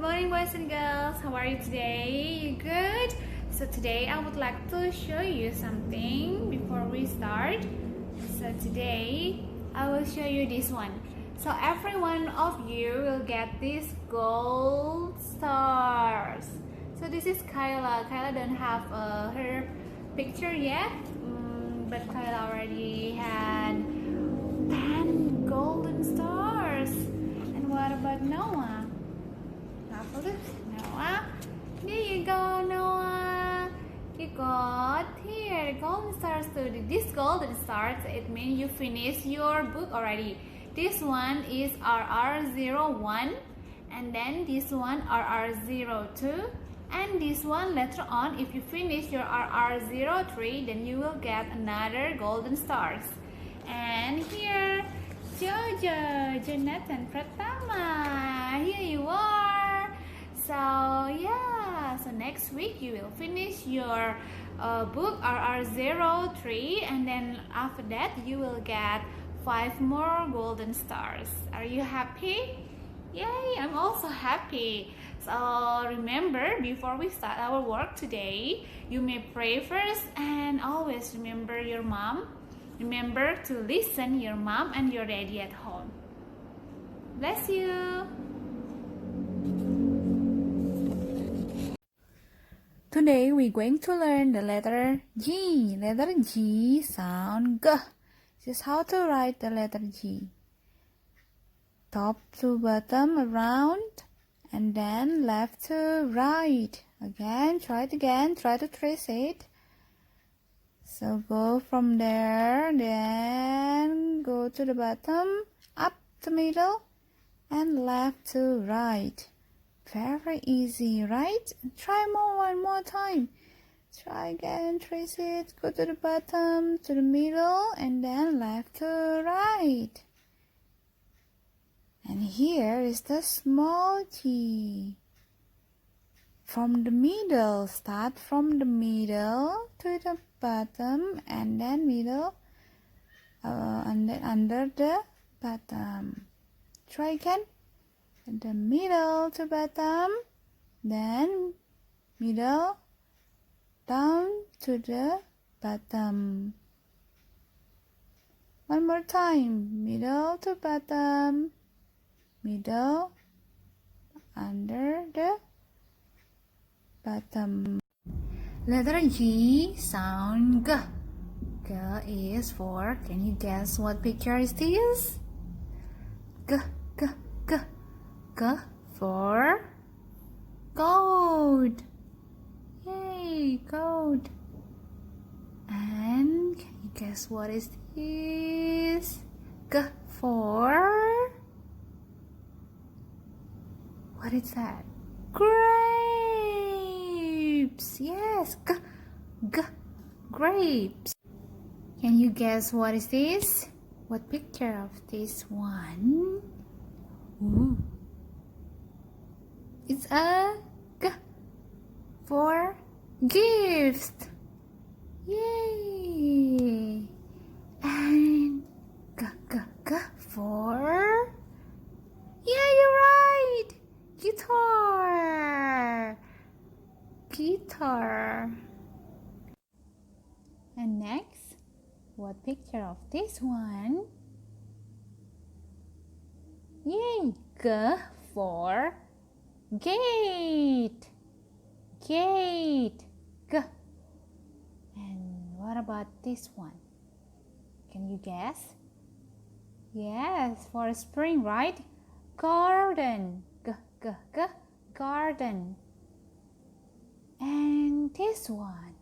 morning, boys and girls. How are you today? You good? So today I would like to show you something before we start. So today I will show you this one. So every one of you will get these gold stars. So this is Kyla. Kyla don't have her picture yet, but Kyla already had 10 golden stars. And what about Noah? Have a look, Noah. There you go, Noah. You got here the golden stars too. This golden stars, it means you finished your book already. This one is RR01, and then this one RR02, and this one later on, if you finish your RR03, then you will get another golden stars. And here, Jojo, Jonathan Pratama, here you are. So yeah, so next week you will finish your book RR03, and then after that you will get 5 more golden stars. Are you happy? Yay, I'm also happy. So remember, before we start our work today, you may pray first and always remember your mom. Remember to listen your mom and your daddy at home. Bless you. Today we're going to learn the letter G. Letter G sound G. This is how to write the letter G. Top to bottom around, and then left to right. Again, try it again. Try to trace it. So go from there, then go to the bottom, up the middle, and left to right. Very easy, right? Try one more time. Try again, trace it, go to the bottom, to the middle, and then left to right. And here is the small g. From the middle, start from the middle to the bottom, and then middle, and then under the bottom. Try again. The middle to bottom, then middle down to the bottom. One more time. Middle to bottom, middle under the bottom. Letter G sound G. G is for, can you guess what picture is this? G, G, G. G for gold. Yay, gold. And can you guess what is this? G for, what is that? Grapes. Yes, G, G, grapes. Can you guess what is this? What picture of this one? Ooh. It's a G for gift. Yay! And G, G, G for, yeah, you're right, guitar. Guitar. And next, what picture of this one? Yay! G for gate. Gate. G. And what about this one? Can you guess? Yes, for spring, right? Garden. G, G, G, garden. And this one.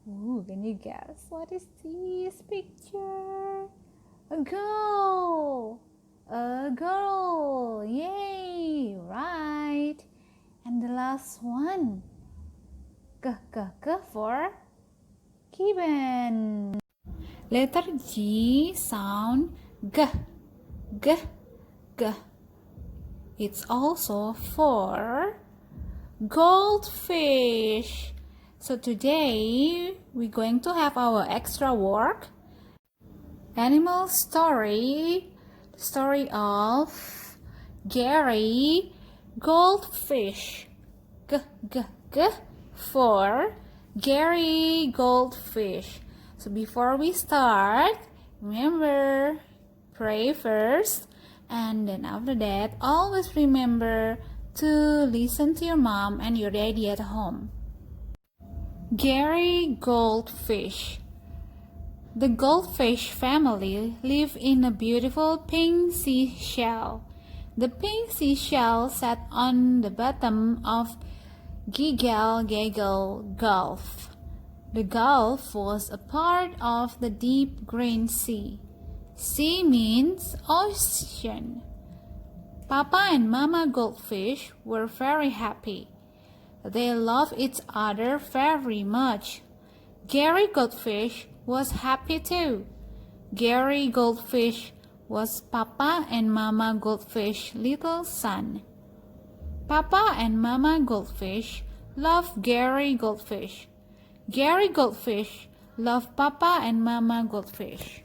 Ooh, can you guess what is this picture? A girl. A girl. Yay, right. And the last one. G, G, G for gibbon. Letter G sound G. G, G. It's also for goldfish. So today we're going to have our extra work. Animal story of Gary Goldfish. G, g, g. 4. Gary Goldfish. So before we start, remember, pray first, and then after that, always remember to listen to your mom and your daddy at home. Gary Goldfish. The goldfish family live in a beautiful pink seashell. The pink seashell sat on the bottom of Giggle Gaggle Gulf. The gulf was a part of the deep green sea. Sea means ocean. Papa and Mama Goldfish were very happy. They loved each other very much. Gary Goldfish was happy too. Gary Goldfish was Papa and Mama Goldfish's little son. Papa and Mama Goldfish loved Gary Goldfish. Gary Goldfish loved Papa and Mama Goldfish.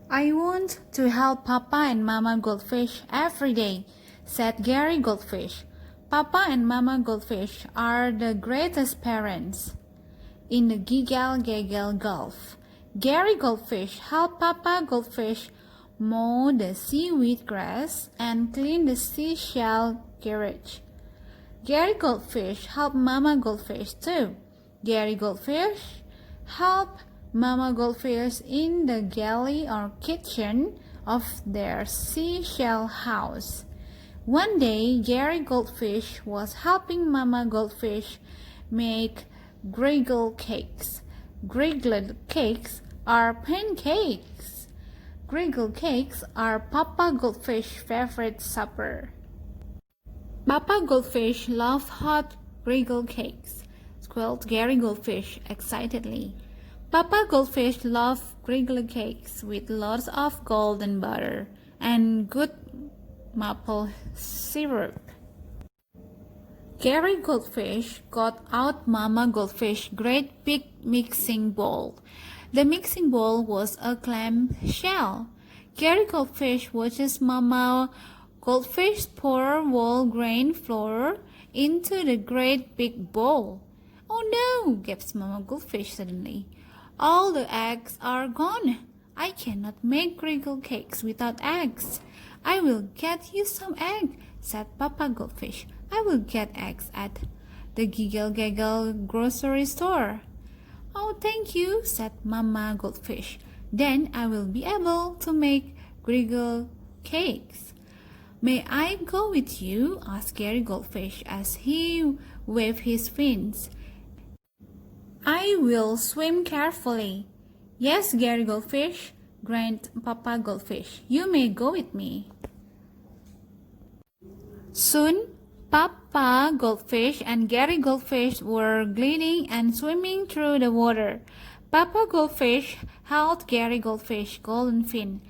I want to help Papa and Mama Goldfish every day, said Gary Goldfish. Papa and Mama Goldfish are the greatest parents. In the Giggle Gaggle Gulf, Gary Goldfish helped Papa Goldfish mow the seaweed grass and clean the seashell garage. Gary Goldfish helped Mama Goldfish too. Gary Goldfish helped Mama Goldfish in the galley or kitchen of their seashell house. One day, Gary Goldfish was helping Mama Goldfish make Giggle cakes. Giggle cakes are pancakes. Giggle cakes are Papa Goldfish's favorite supper. Papa Goldfish loved hot Giggle cakes, squealed Gary Goldfish excitedly. Papa Goldfish loved Giggle cakes with lots of golden butter and good maple syrup. Gary Goldfish got out Mama Goldfish's great big mixing bowl. The mixing bowl was a clam shell. Gary Goldfish watches Mama Goldfish pour whole grain flour into the great big bowl. "Oh no!" gasped Mama Goldfish suddenly. "All the eggs are gone. I cannot make Giggle cakes without eggs." "I will get you some egg," said Papa Goldfish. "I will get eggs at the Giggle Gaggle grocery store." "Oh, thank you," said Mama Goldfish. "Then I will be able to make Giggle cakes." "May I go with you?" asked Gary Goldfish as he waved his fins. "I will swim carefully." "Yes, Gary Goldfish," grinned Papa Goldfish. "You may go with me." Soon, Papa Goldfish and Gary Goldfish were gliding and swimming through the water. Papa Goldfish held Gary Goldfish's golden fin.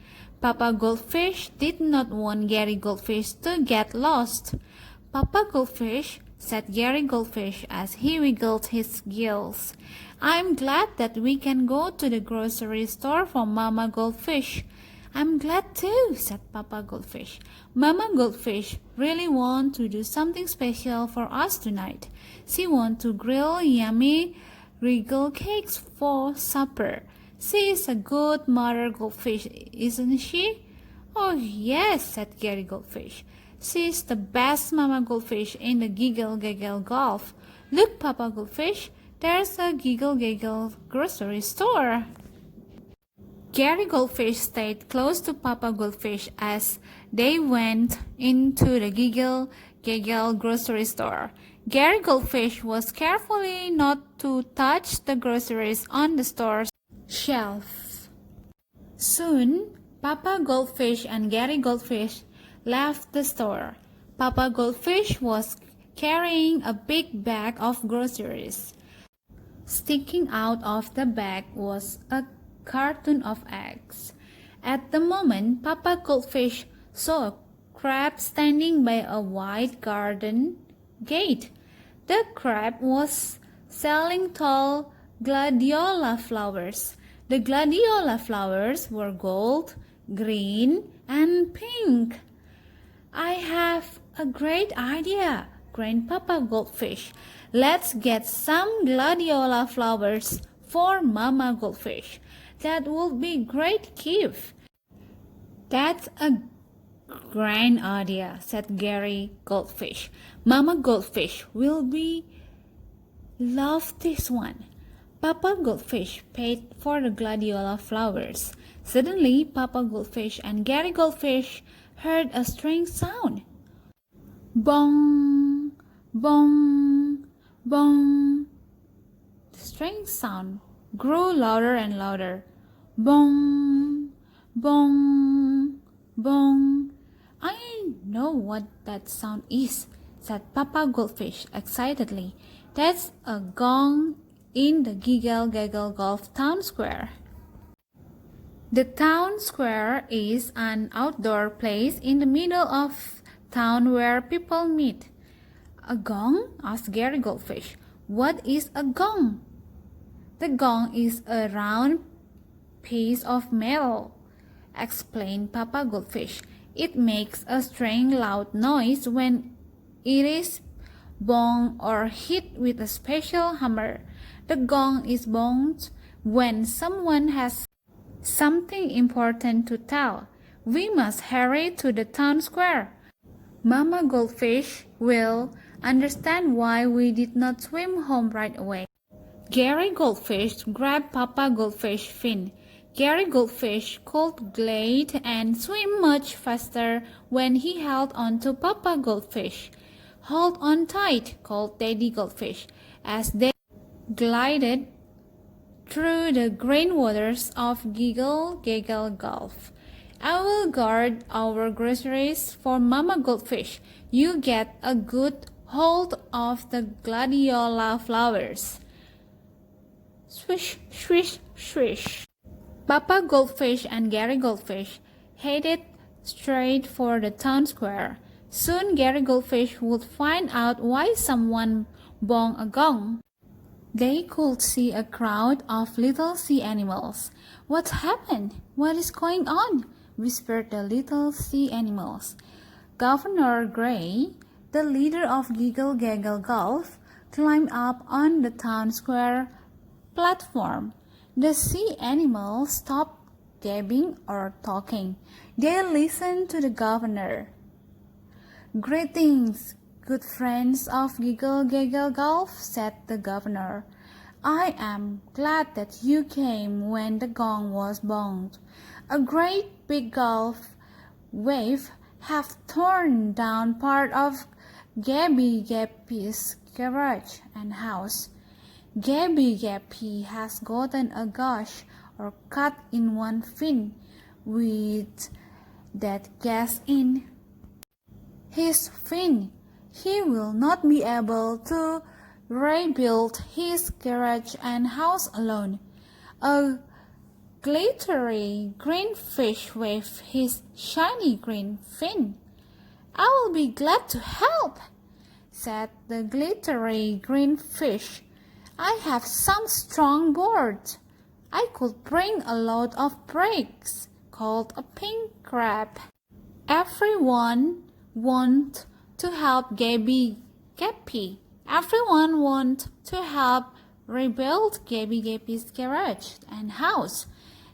Papa Goldfish did not want Gary Goldfish to get lost. "Papa Goldfish," said Gary Goldfish as he wiggled his gills, "I'm glad that we can go to the grocery store for Mama Goldfish." "I'm glad too," said Papa Goldfish. "Mama Goldfish really wants to do something special for us tonight. She wants to grill yummy Giggle cakes for supper. She is a good mother goldfish, isn't she?" "Oh yes," said Gary Goldfish. "She's the best Mama Goldfish in the Giggle Gaggle Gulf. Look, Papa Goldfish, there's a Giggle Gaggle grocery store." Gary Goldfish stayed close to Papa Goldfish as they went into the Giggle Gaggle grocery store. Gary Goldfish was careful not to touch the groceries on the store's shelf. Soon, Papa Goldfish and Gary Goldfish left the store. Papa Goldfish was carrying a big bag of groceries. Sticking out of the bag was a carton of eggs. At the moment, Papa Goldfish saw a crab standing by a wide garden gate. The crab was selling tall gladiola flowers. The gladiola flowers were gold, green, and pink. I have a great idea, Grandpapa Goldfish. Let's get some gladiola flowers for Mama Goldfish. That would be great gift. That's a grand idea, said Gary Goldfish. Mama Goldfish will be love this one. Papa Goldfish paid for the gladiola flowers. Suddenly, Papa Goldfish and Gary Goldfish heard a strange sound. Bong, bong, bong. The strange sound grew louder and louder. Bong, bong, bong. I know what that sound is, said Papa Goldfish excitedly. That's a gong in the Giggle Gaggle Golf Town Square. The town square is an outdoor place in the middle of town where people meet. A gong? Asked Gary Goldfish. What is a gong? The gong is a round piece of metal, explained Papa Goldfish. It makes a strange loud noise when it is bonged or hit with a special hammer. The gong is bonged when someone has something important to tell. We must hurry to the town square. Mama Goldfish will understand why we did not swim home right away. Gary Goldfish grabbed Papa Goldfish fin. Gary Goldfish could glide and swim much faster when he held on to Papa Goldfish. Hold on tight, called Daddy Goldfish, as they glided through the green waters of Giggle Gaggle Gulf. I will guard our groceries for Mama Goldfish. You get a good hold of the gladiola flowers. Swish, swish, swish. Papa Goldfish and Gary Goldfish headed straight for the town square. Soon Gary Goldfish would find out why someone bonged a gong. They could see a crowd of little sea animals. What happened? What is going on? Whispered the little sea animals. Governor Gray, the leader of Giggle Gaggle Golf, climbed up on the town square platform. The sea animals stopped gabbing or talking. They listened to the governor. Greetings, good friends of Giggle Gaggle Golf, said the governor. I am glad that you came when the gong was bonged. A great big gulf wave have torn down part of Gabby Gappy's garage and house. Gabby Gappy has gotten a gash or cut in one fin with that gas in his fin. He will not be able to rebuild his garage and house alone. A glittery green fish waved his shiny green fin. I will be glad to help, said the glittery green fish. I have some strong boards. I could bring a load of bricks, called a pink crab. Everyone want to help Gabby Gappy. Everyone want to help rebuild Gabby Gappy's garage and house.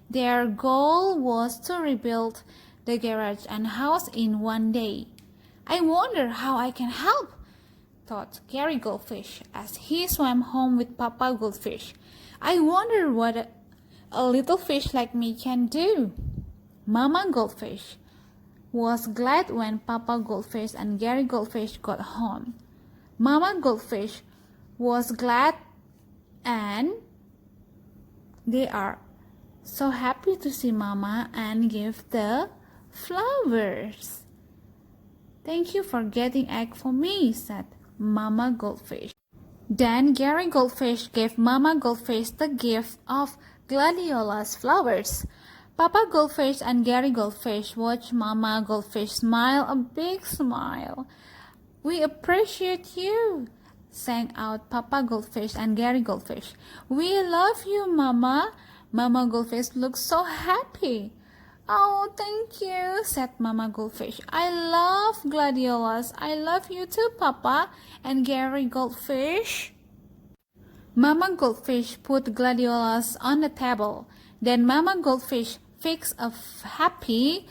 Their goal was to rebuild the garage and house in one day. I wonder how I can help, thought Gary Goldfish as he swam home with Papa Goldfish. I wonder what a little fish like me can do. Mama Goldfish was glad when Papa Goldfish and Gary Goldfish got home. Mama Goldfish was glad and they are so happy to see Mama and give the flowers. Thank you for getting egg for me, said Mama Goldfish. Then Gary Goldfish gave Mama Goldfish the gift of gladiola's flowers. Papa Goldfish and Gary Goldfish watched Mama Goldfish smile a big smile. We appreciate you, sang out Papa Goldfish and Gary Goldfish. We love you, Mama. Mama Goldfish looked so happy. Oh, thank you, said Mama Goldfish. I love gladiolas. I love you too, Papa and Gary Goldfish. Mama Goldfish put gladiolas on the table. Then Mama Goldfish fixed a happy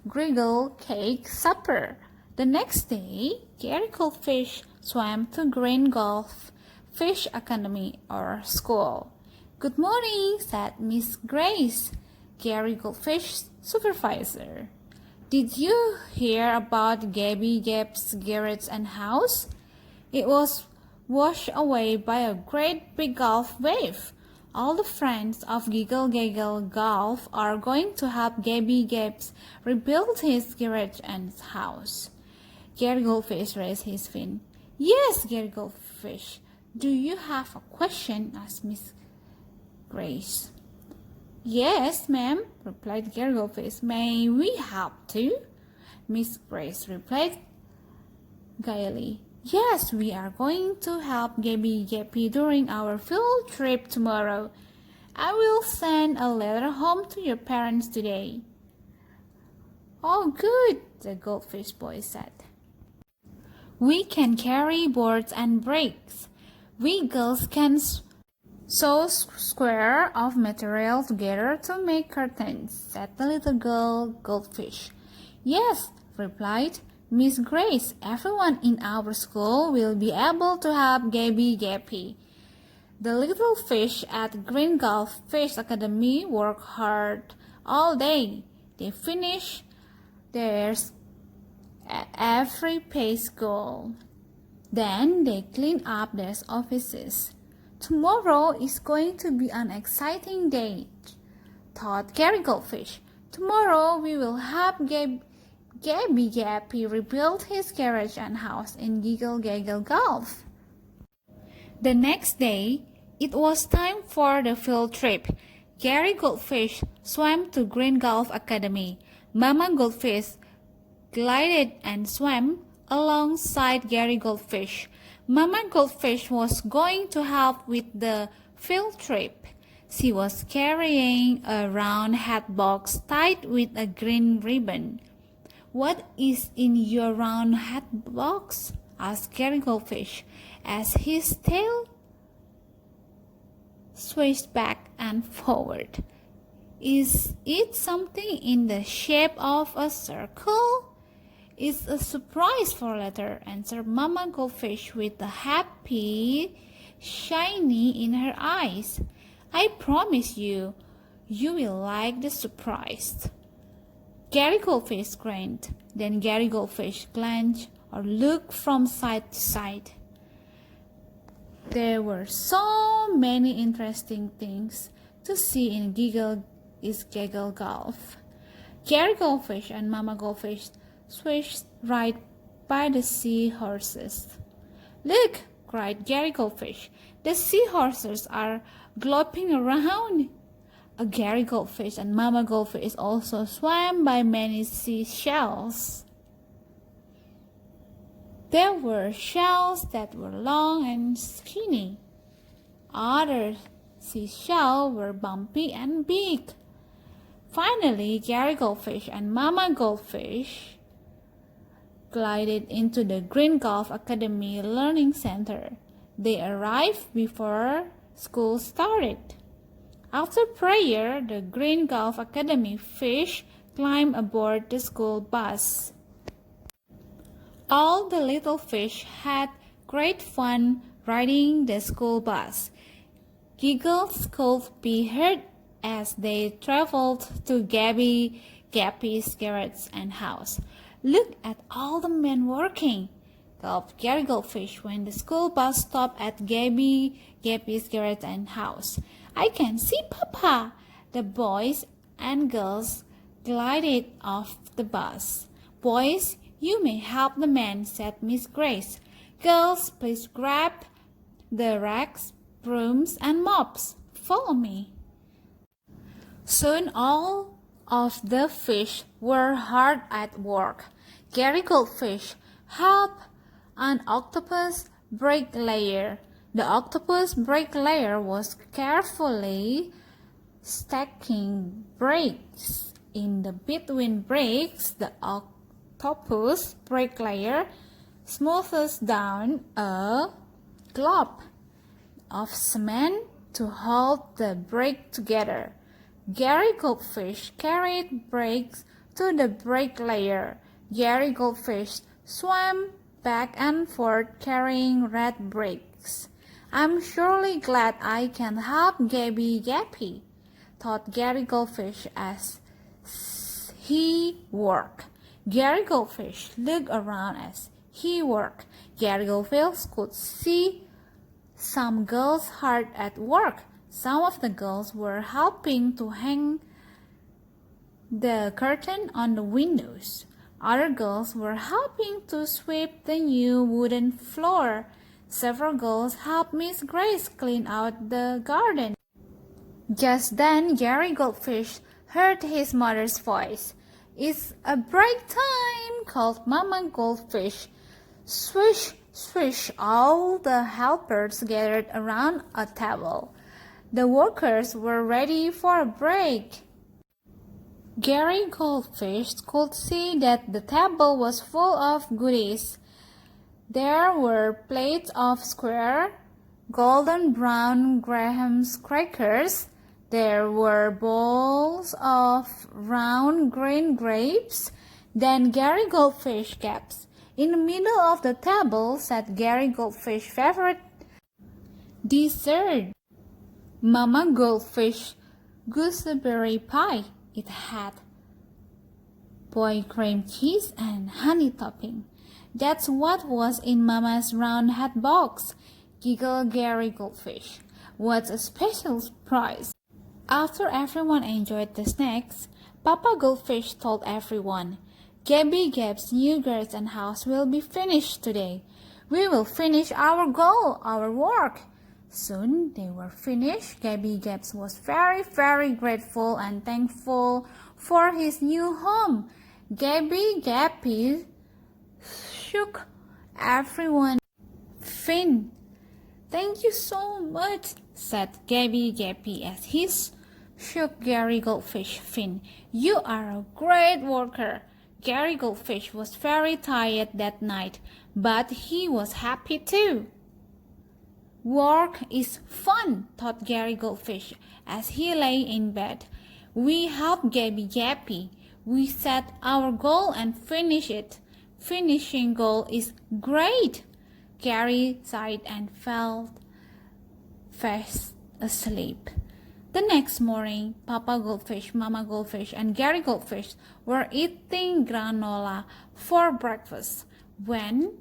griddle cake supper. The next day, Gary Goldfish swam to Green Gulf Fish Academy or school. Good morning, said Miss Grace, Gary Goldfish's supervisor. Did you hear about Gabby Gap's garage and house? It was washed away by a great big Gulf wave. All the friends of Giggle Gaggle Gulf are going to help Gabby Gapes rebuild his garage and house. Gary Goldfish raised his fin. Yes, Gary Goldfish. Do you have a question? Asked Miss Grace. Yes, ma'am, replied Gary Goldfish. May we help too? Miss Grace replied gaily. Yes, we are going to help Gabby Gappy during our field trip tomorrow. I will send a letter home to your parents today. Oh, good, the Goldfish boy said. We can carry boards and bricks. We girls can sew square of material together to make curtains, said the little girl Goldfish. Yes, replied Miss Grace, everyone in our school will be able to help Gabby Gappy. The little fish at Green Gulf Fish Academy work hard all day. They finish theirs at every pace goal. Then they clean up their offices. Tomorrow is going to be an exciting day, thought Gary Goldfish. Tomorrow we will help Gabby Gappy rebuilt his garage and house in Giggle Gaggle Gulf. The next day, it was time for the field trip. Gary Goldfish swam to Green Gulf Academy. Mama Goldfish glided and swam alongside Gary Goldfish. Mama Goldfish was going to help with the field trip. She was carrying a round hat box tied with a green ribbon. What is in your round hat box? Asked Gary Goldfish as his tail swayed back and forward. Is it something in the shape of a circle? It's a surprise for later, answered Mama Goldfish with a happy shiny in her eyes. I promise you, you will like the surprise. Gary Goldfish grinned. Then Gary Goldfish glanced or looked from side to side. There were so many interesting things to see in Giggle Gulf. Gary Goldfish and Mama Goldfish swished right by the seahorses. Look, cried Gary Goldfish. The seahorses are galloping around. A Gary Goldfish and Mama Goldfish also swam by many seashells. There were shells that were long and skinny. Other seashells were bumpy and big. Finally, Gary Goldfish and Mama Goldfish glided into the Green Gulf Academy Learning Center. They arrived before school started. After prayer, the Green Gulf Academy fish climbed aboard the school bus. All the little fish had great fun riding the school bus. Giggles could be heard as they traveled to Gabby Gappy's garage and house. Look at all the men working, gulped Gary Goldfish when the school bus stopped at Gabby Gappy's garage and house. I can see Papa. The boys and girls glided off the bus. Boys, you may help the men, said Miss Grace. Girls, please grab the racks, brooms, and mops. Follow me. Soon all of the fish were hard at work. Gary Goldfish helped an octopus bricklayer. The octopus bricklayer was carefully stacking bricks In the between breaks, the octopus bricklayer smoothes down a glob of cement to hold the brick together. Gary Goldfish carried bricks to the bricklayer. Gary Goldfish swam back and forth carrying red bricks. I'm surely glad I can help Gabby Gappy, thought Gary Goldfish as he worked. Gary Goldfish looked around as he worked. Gary Goldfish could see some girls hard at work. Some of the girls were helping to hang the curtain on the windows. Other girls were helping to sweep the new wooden floor. Several girls helped Miss Grace clean out the garden. Just then, Gary Goldfish heard his mother's voice. "It's a break time," called Mama Goldfish. Swish, swish, all the helpers gathered around a table. The workers were ready for a break. Gary Goldfish could see that the table was full of goodies. There were plates of square, golden brown Graham's crackers. There were bowls of round green grapes. Then Gary Goldfish gasped. In the middle of the table sat Gary Goldfish's favorite dessert, Mama Goldfish gooseberry pie. It had boiled cream cheese and honey topping. "That's what was in Mama's round hat box," giggled Gary Goldfish. "What's a special surprise?" After everyone enjoyed the snacks, Papa Goldfish told everyone, "Gabby Gap's new garden house will be finished today. We will finish our goal, our work." Soon they were finished. Gabby Gaps was very, very grateful and thankful for his new home. Gabby Gappy shook everyone. "Finn, thank you so much," said Gabby Gappy as he shook Gary Goldfish. "Finn, you are a great worker." Gary Goldfish was very tired that night, but he was happy too. "Work is fun," thought Gary Goldfish as he lay in bed. "We helped Gabby Gappy. We set our goal and finished it. Finishing goal is great." Gary sighed and fell fast asleep. The next morning, Papa Goldfish, Mama Goldfish, and Gary Goldfish were eating granola for breakfast when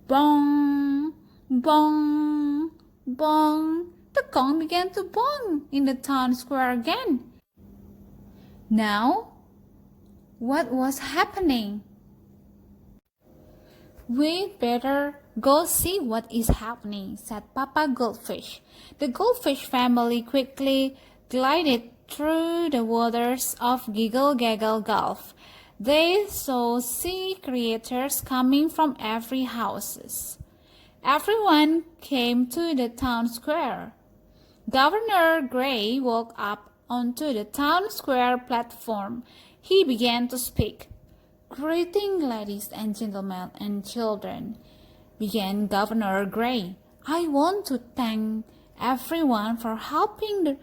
bong, bong, bong, the gong began to bong in the town square again. Now, what was happening? "We'd better go see what is happening," said Papa Goldfish. The Goldfish family quickly glided through the waters of Giggle Gaggle Gulf. They saw sea creatures coming from every house. Everyone came to the town square. Governor Gray walked up onto the town square platform. He began to speak. "Greeting, ladies and gentlemen and children," began Governor Gray. "I want to thank everyone for helping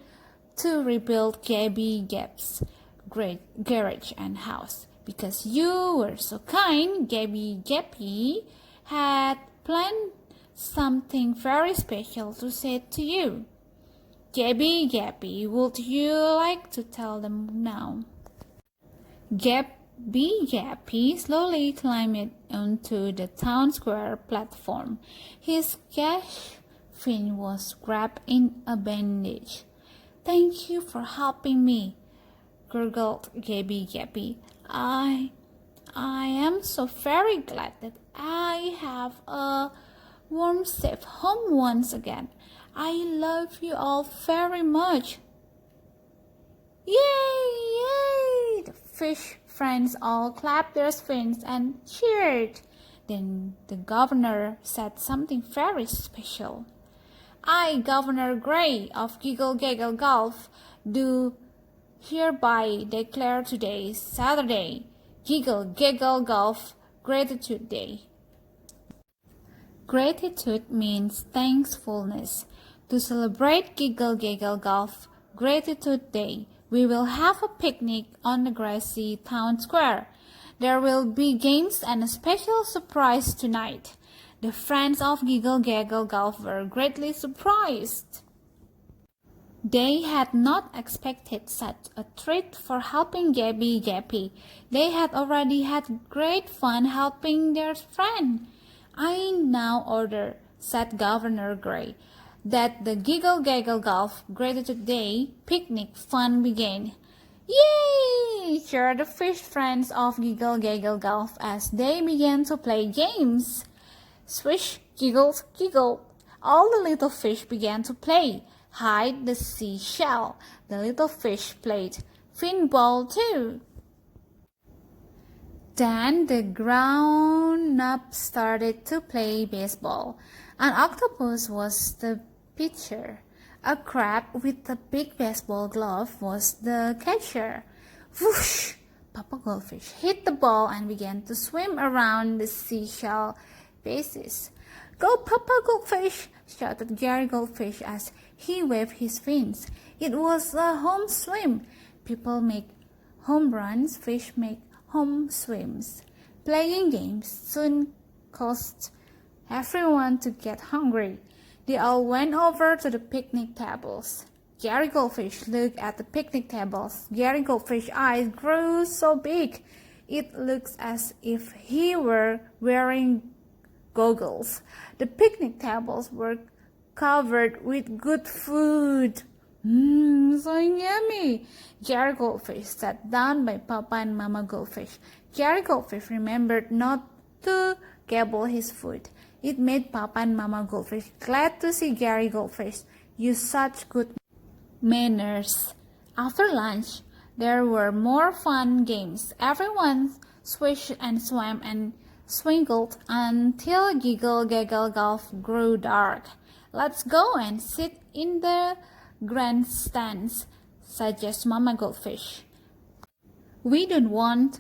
to rebuild Gabby Gap's great garage and house. Because you were so kind, Gabby Gappy had planned something very special to say to you. Gabby Gappy, would you like to tell them now?" Gabby Gappy slowly climbed onto the town square platform. His gash fin was wrapped in a bandage. "Thank you for helping me," gurgled Gabby Gappy. I am so very glad that I have a warm, safe home once again. I love you all very much." "Yay! Yay!" The fish friends all clapped their fins and cheered. Then the governor said something very special. "I, Governor Gray of Giggle Gaggle Gulf, do hereby declare today, Saturday, Giggle Giggle Golf Gratitude Day. Gratitude means thankfulness. To celebrate Giggle Giggle Golf Gratitude Day, we will have a picnic on the grassy town square. There will be games and a special surprise tonight. The friends of Giggle Giggle Golf were greatly surprised. They had not expected such a treat for helping Gabby Gappy. They had already had great fun helping their friend. I now order, said Governor Gray, that the Giggle Gaggle Golf Gratitude Day picnic fun began. Yay! cheered the fish friends of Giggle Gaggle Golf as they began to play games. Swish, giggle, giggle. All the little fish began to play. Hide the seashell. The little fish played fin ball too. Then the grown-ups started to play baseball. An octopus was the pitcher. A crab with a big baseball glove was the catcher. Whoosh! Papa Goldfish hit the ball and began to swim around the seashell bases. Go, Papa Goldfish! Shouted Gary Goldfish as he waved his fins. It was a home swim. People make home runs, fish make home swims. Playing games soon caused everyone to get hungry. They all went over to the picnic tables. Gary Goldfish looked at the picnic tables. Gary Goldfish's eyes grew so big, it looks as if he were wearing goggles. The picnic tables were covered with good food. So yummy! Gary Goldfish sat down by Papa and Mama Goldfish. Gary Goldfish remembered not to gobble his food. It made Papa and Mama Goldfish glad to see Gary Goldfish use such good manners. After lunch, there were more fun games. Everyone swished and swam and swingled until Giggle Gaggle Golf grew dark. Let's go and sit in the grandstands, suggested Mama Goldfish. We don't want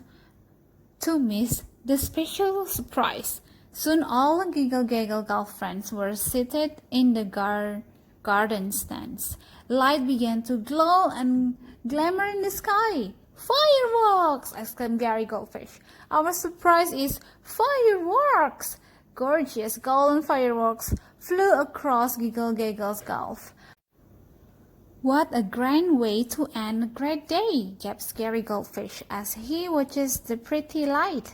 to miss the special surprise. Soon all the Giggle Gaggle Golf friends were seated in the garden stands. Light began to glow and glimmer in the sky. Fireworks! exclaimed Gary Goldfish. Our surprise is fireworks! Gorgeous golden fireworks flew across Giggle Gaggle's Golf. What a grand way to end a great day, gasped Gary Goldfish as he watches the pretty light.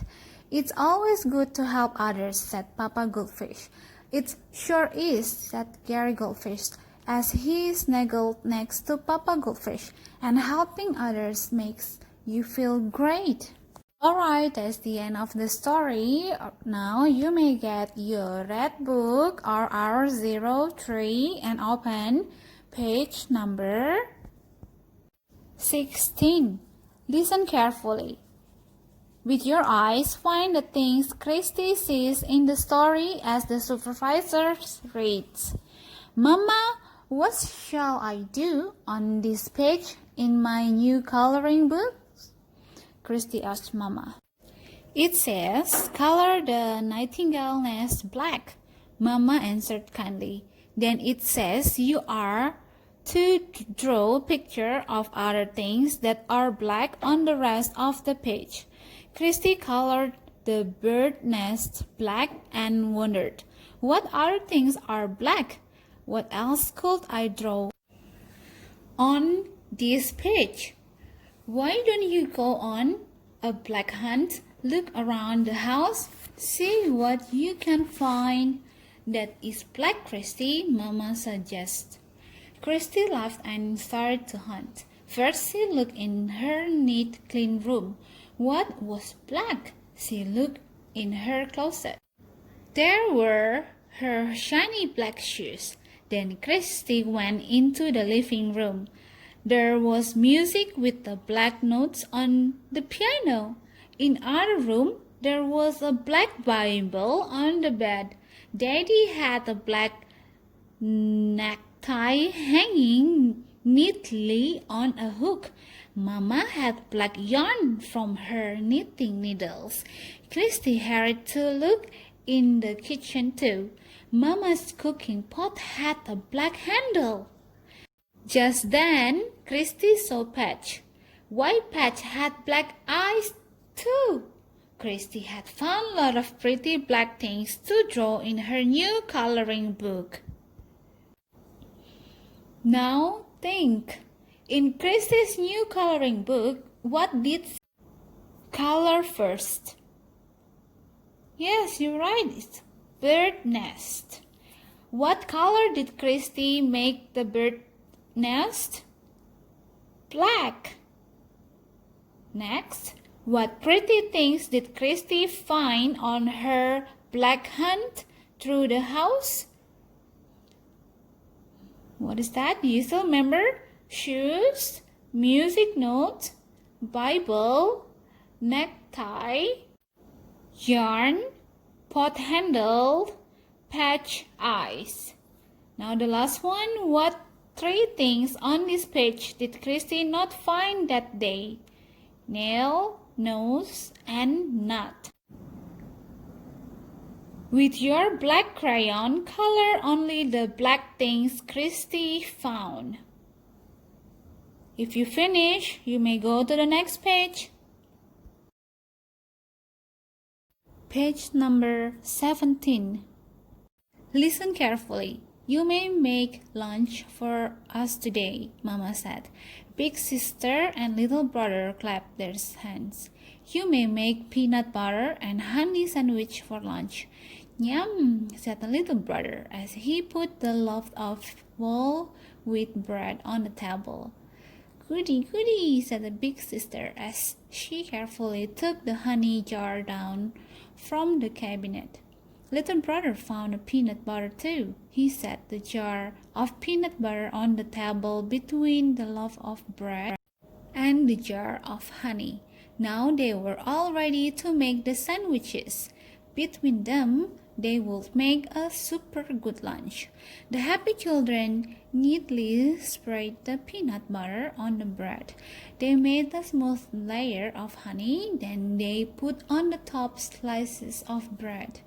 It's always good to help others, said Papa Goldfish. It sure is, said Gary Goldfish as he snuggled next to Papa Goldfish, and helping others makes you feel great. Alright, that's the end of the story. Now you may get your red book RR03 and open page number 16. Listen carefully. With your eyes, find the things Christy sees in the story as the supervisor reads. Mama, what shall I do on this page in my new coloring book? Christy asked Mama. It says, color the nightingale nest black. Mama answered kindly. Then it says you are to draw a picture of other things that are black on the rest of the page. Christy colored the bird nest black and wondered, what other things are black? What else could I draw on this page? Why don't you go on a black hunt? Look around the house, see what you can find that is black, Christy, Mama suggested. Christy laughed and started to hunt. First, she looked in her neat, clean room. What was black? She looked in her closet. There were her shiny black shoes. Then Christy went into the living room. There was music with the black notes on the piano. In other room, there was a black Bible on the bed. Daddy had a black necktie hanging neatly on a hook. Mama had black yarn from her knitting needles. Christy hurried to look in the kitchen too. Mama's cooking pot had a black handle. Just then, Christy saw Patch. White Patch had black eyes too. Christy had found a lot of pretty black things to draw in her new coloring book. Now think. In Christy's new coloring book, what did she color first? Yes, you're right. It's bird nest. What color did Christy make the bird nest? Black. Next, what pretty things did Christy find on her black hunt through the house? What is that? Do you still remember? Shoes, music notes, Bible, necktie, yarn, pot handle, patch eyes. Now the last one. What 3 things on this page did Christy not find that day? Nail, nose, and nut. With your black crayon, color only the black things Christy found. If you finish, you may go to the next page. Page number 17. Listen carefully. You may make lunch for us today, Mama said. Big sister and little brother clapped their hands. You may make peanut butter and honey sandwich for lunch. Yum, said the little brother as he put the loaf of whole wheat bread on the table. Goody, goody, said the big sister as she carefully took the honey jar down from the cabinet. Little brother found a peanut butter too. He set the jar of peanut butter on the table between the loaf of bread and the jar of honey. Now they were all ready to make the sandwiches. Between them, they would make a super good lunch. The happy children neatly spread the peanut butter on the bread. They made a smooth layer of honey, then they put on the top slices of bread.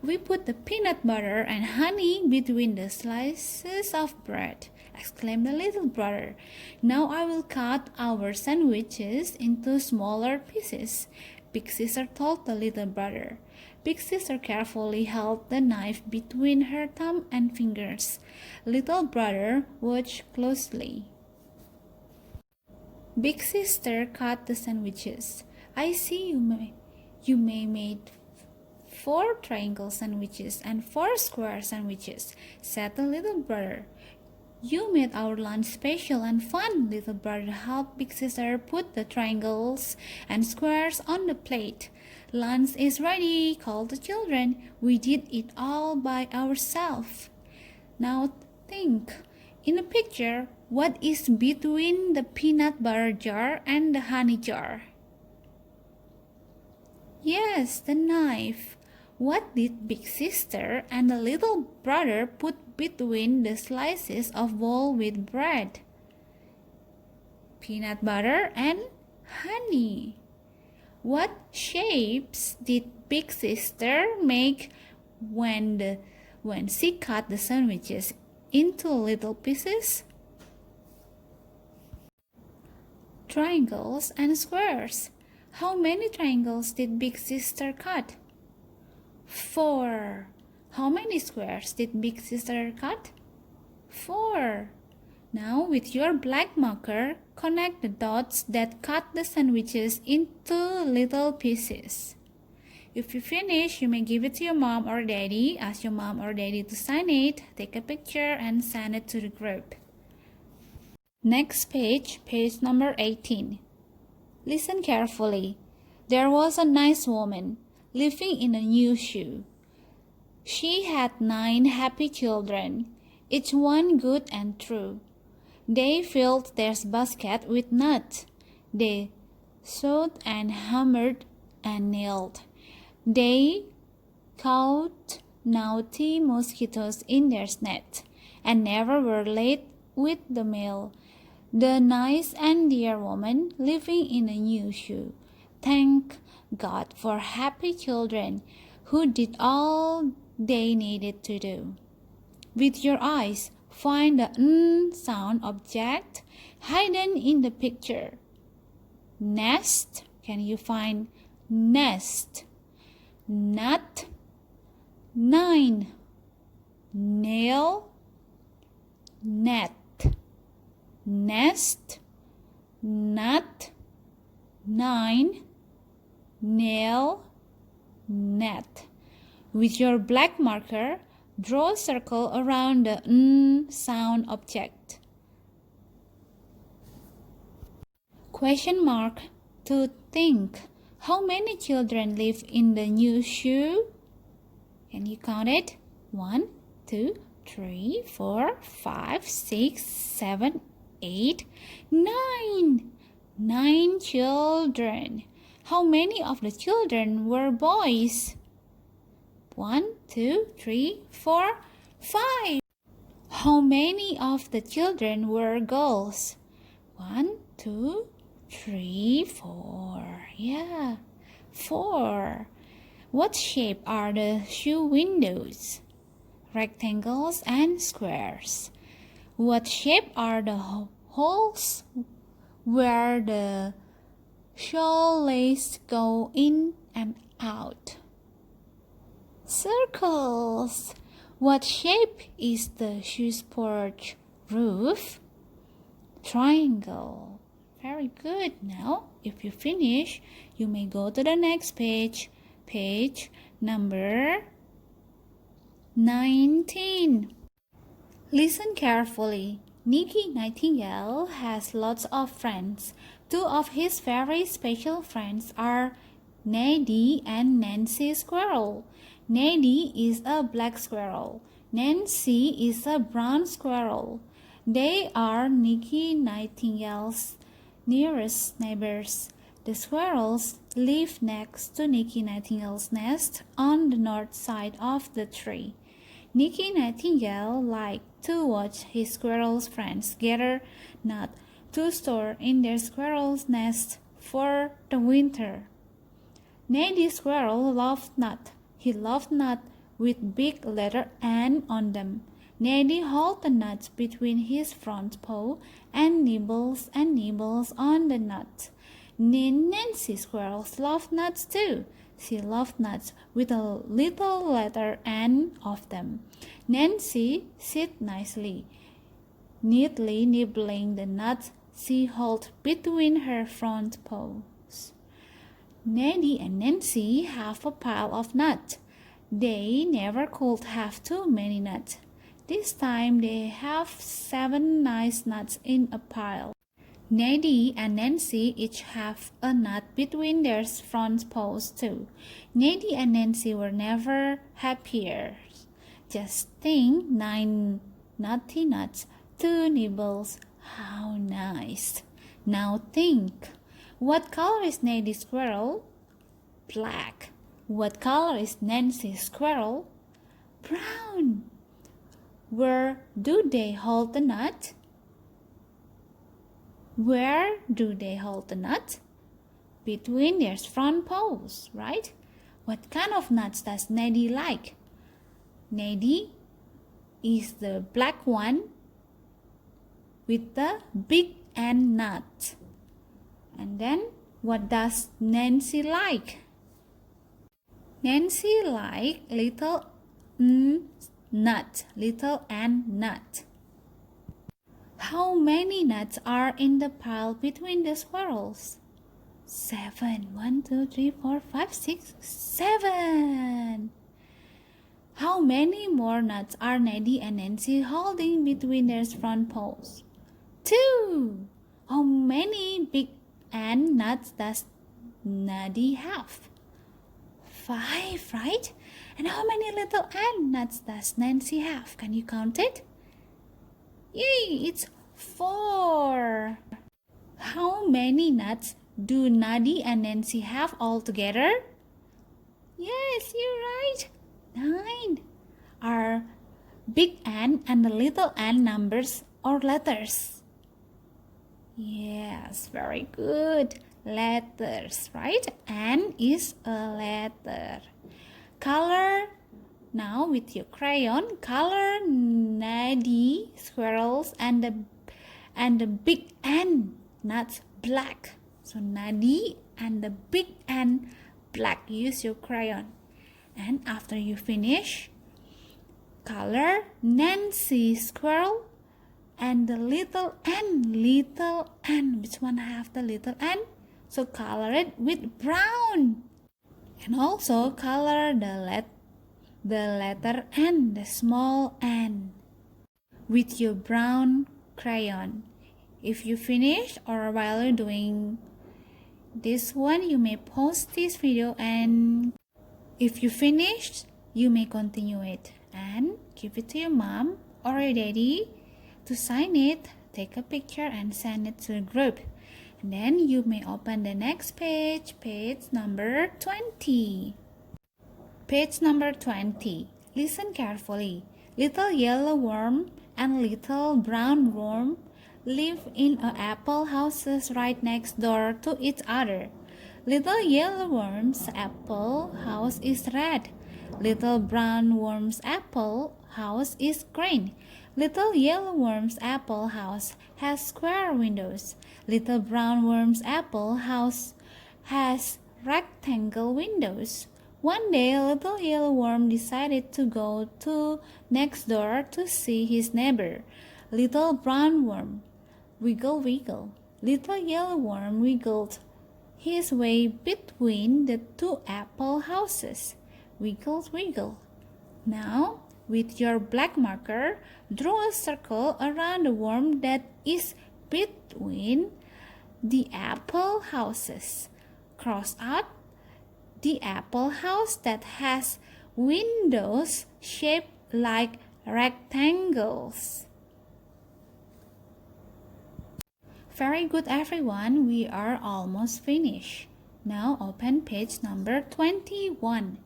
We put the peanut butter and honey between the slices of bread, exclaimed the little brother. Now I will cut our sandwiches into smaller pieces, Big Sister told the little brother. Big Sister carefully held the knife between her thumb and fingers. Little brother watched closely. Big Sister cut the sandwiches. I see you may made 4 triangle sandwiches and 4 square sandwiches, said the little brother. You made our lunch special and fun. Little brother helped Big Sister put the triangles and squares on the plate. Lunch is ready, called the children. We did it all by ourselves. Now think. In the picture, what is between the peanut butter jar and the honey jar? Yes, the knife. What did Big Sister and the little brother put between the slices of whole wheat bread? Peanut butter and honey. What shapes did Big Sister make when she cut the sandwiches into little pieces? Triangles and squares. How many triangles did Big Sister cut? 4. How many squares did Big Sister cut? 4. Now with your black marker, connect the dots that cut the sandwiches into little pieces. If you finish, you may give it to your mom or daddy. Ask your mom or daddy to sign it, take a picture, and send it to the group. Next page, page number 18. Listen carefully. There was a nice woman living in a new shoe. She had 9 happy children, each one good and true. They filled their basket with nuts. They sewed and hammered and nailed. They caught naughty mosquitoes in their net and never were late with the mail. The nice and dear woman living in a new shoe. Thank God for happy children who did all they needed to do. With your eyes, find the n sound object hidden in the picture. Nest. Can you find nest? Nut. 9. Nail. Net. Nest. Nut. 9. Nail. Net. With your black marker, draw a circle around the n sound object. Question mark to think. How many children live in the new shoe? Can you count it? 1, 2, 3, 4, 5, 6, 7, 8, 9. 9 children. How many of the children were boys? 1, 2, 3, 4, 5. How many of the children were girls? 1, 2, 3, 4. Yeah, 4. What shape are the shoe windows? Rectangles and squares. What shape are the holes where the shoelaces go in and out? Circles. What shape is the shoe porch roof? Triangle. Very good. Now, if you finish, you may go to the next page. Page number 19. Listen carefully. Nicky Nightingale has lots of friends. 2 of his very special friends are Neddy and Nancy Squirrel. Neddy is a black squirrel. Nancy is a brown squirrel. They are Nicky Nightingale's nearest neighbors. The squirrels live next to Nicky Nightingale's nest on the north side of the tree. Nicky Nightingale liked to watch his squirrel friends gather nuts to store in their squirrel's nest for the winter. Neddy Squirrel loved nuts. He loved nuts with big letter N on them. Neddy held the nuts between his front paw and nibbles on the nuts. Nancy Squirrel loved nuts too. She loved nuts with a little letter N of them. Nancy sat nicely, neatly nibbling the nuts she held between her front paws. Neddy and Nancy have a pile of nuts. They never could have too many nuts. This time they have 7 nice nuts in a pile. Neddy and Nancy each have a nut between their front paws too. Neddy and Nancy were never happier. Just think, 9 nutty nuts, 2 nibbles. How nice. Now think. What color is Neddy Squirrel? Black. What color is Nancy Squirrel? Brown. Where do they hold the nut? Where do they hold the nut? Between their front paws, right? What kind of nuts does Neddy like? Neddy is the black one with the big end nut. And then what does Nancy like? Nancy like little nut, little and nut. How many nuts are in the pile between the squirrels? 7. 1, 2, 3, 4, 5, 6, 7. How many more nuts are Neddy and Nancy holding between their front paws? 2. How many big and nuts does Neddy have? 5, right? And how many little ant nuts does Nancy have? Can you count it? Yay, it's 4. How many nuts do Neddy and Nancy have all together? Yes, you're right. 9. Are big ant and the little ant numbers or letters? Yes, very good. Letters, right? N is a letter. Color. Now with your crayon, color Nadi squirrels and the big N, not black. So Nadi and the big N, black. Use your crayon. And after you finish, color Nancy squirrel and the little N, little N. Which one have the little N? So color it with brown. And also color the letter N, the small N, with your brown crayon. If you finish or while you're doing this one, you may pause this video, and if you finished, you may continue it and give it to your mom or your daddy to sign it, take a picture and send it to the group. And then you may open the next page, page number 20. Page number 20. Listen carefully. Little yellow worm and little brown worm live in a apple houses right next door to each other. Little yellow worm's apple house is red. Little brown worm's apple house is green. Little yellow worm's apple house has square windows. Little brown worm's apple house has rectangle windows. One day, little yellow worm decided to go to next door to see his neighbor. Little brown worm, wiggle, wiggle. Little yellow worm wiggled his way between the two apple houses. Wiggle, wiggle. Now, with your black marker, draw a circle around the worm that is between the apple houses. Cross out the apple house that has windows shaped like rectangles. Very good, everyone. We are almost finished. Now open page number 21.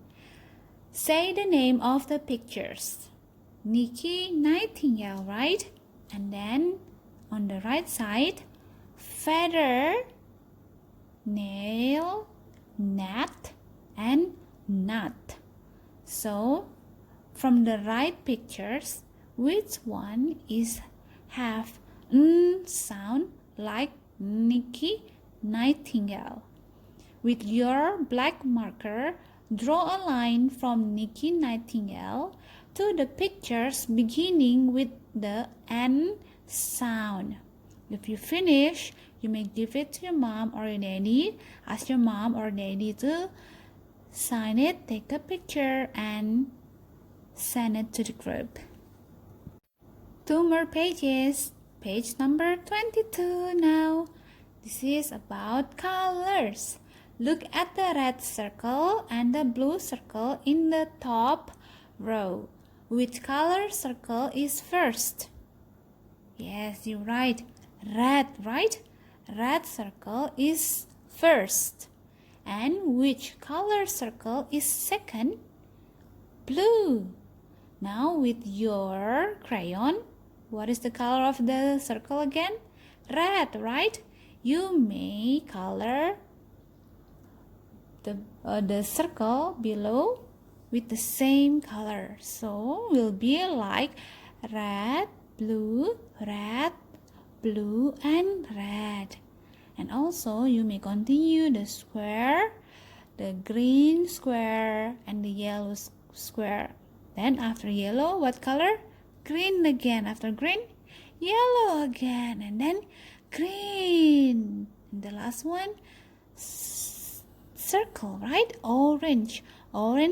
Say the name of the pictures. Nikki Nightingale, right? And then on the right side, feather, nail, gnat, and nut. So from the right pictures, which one is have n sound like Nikki Nightingale? With your black marker, draw a line from Nikki Nightingale to the pictures beginning with the N sound. If you finish, you may give it to your mom or your daddy. Ask your mom or daddy to sign it, take a picture, and send it to the group. 2 more pages. Page number 22 now. This is about colors. Look at the red circle and the blue circle in the top row. Which color circle is first? Yes, you're right. Red, right? Red circle is first. And which color circle is second? Blue. Now with your crayon, what is the color of the circle again? Red, right? You may color the circle below with the same color. So will be like red, blue, and red. And also you may continue the square, the green square, and the yellow square. Then after yellow, what color? Green again. After green, yellow again, and then green. And the last one, circle, right? Orange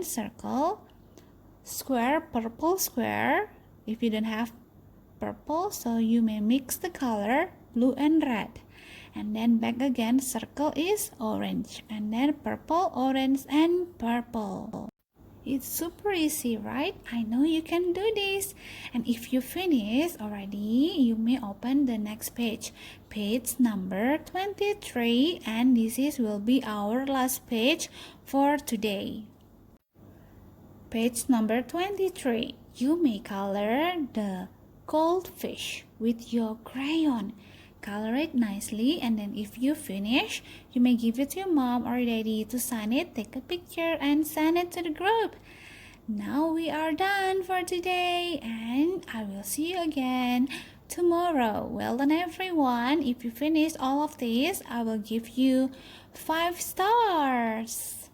circle, square, purple square. If you don't have purple, so you may mix the color blue and red. And then back again, circle is orange, and then purple, orange, and purple. It's super easy, right? I know you can do this. And if you finish already, you may open the next page, page number 23, and will be our last page for today. Page number 23. You may color the goldfish with your crayon. color it nicely, and then if you finish, you may give it to your mom or daddy to sign it, take a picture, and send it to the group. Now we are done for today, and I will see you again tomorrow. Well done, everyone. If you finish all of this, I will give you 5 stars.